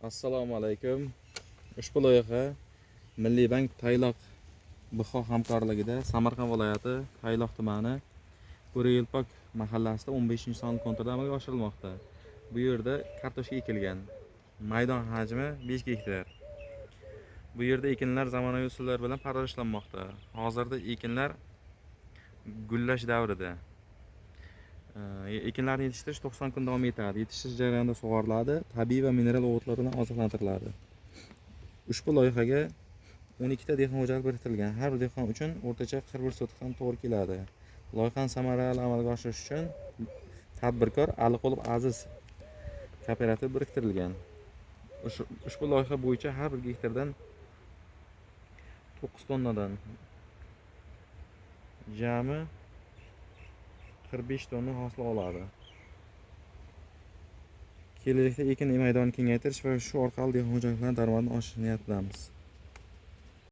Assalomu alaykum. Ushbu loyiha Milliy bank Tayloq BXO hamkorligida Samarqand viloyati Tayloq tumani Bo'riyilpoq mahallasida 15-sonli konturda amalga oshirilmoqda. Bu yerda kartoshka ekilgan. Maydon hajmi 5 gektar. Bu yerda ekinlar zamonaviy usullar bilan parvarishlanmoqda. Hozirda ekinlar gullash davrida. Ekinlarni yetishtirish 90 kun davom etadi. Yetishtirish jarayonida sug'oriladi, tabiiy va mineral o'g'itlar bilan oziqlantiriladi. Ushbu loyihaga 12 ta dehqon xo'jaligi biriktirilgan. Har bir dehqon uchun o'rtacha 41 sotixdan to'g'ri keladi. Loyihani samarali amalga oshirish uchun tadbirkor Aliqulov Aziz kooperativ biriktirilgan. Ushbu loyiha bo'yicha har bir gektardan 9 tonnadan jami 45 tonna hosil oladi. Kelajakda ekin maydonini kengaytirish va shu orqali dehqon xo'jaliklarning daromadini oshirish niyatidamiz.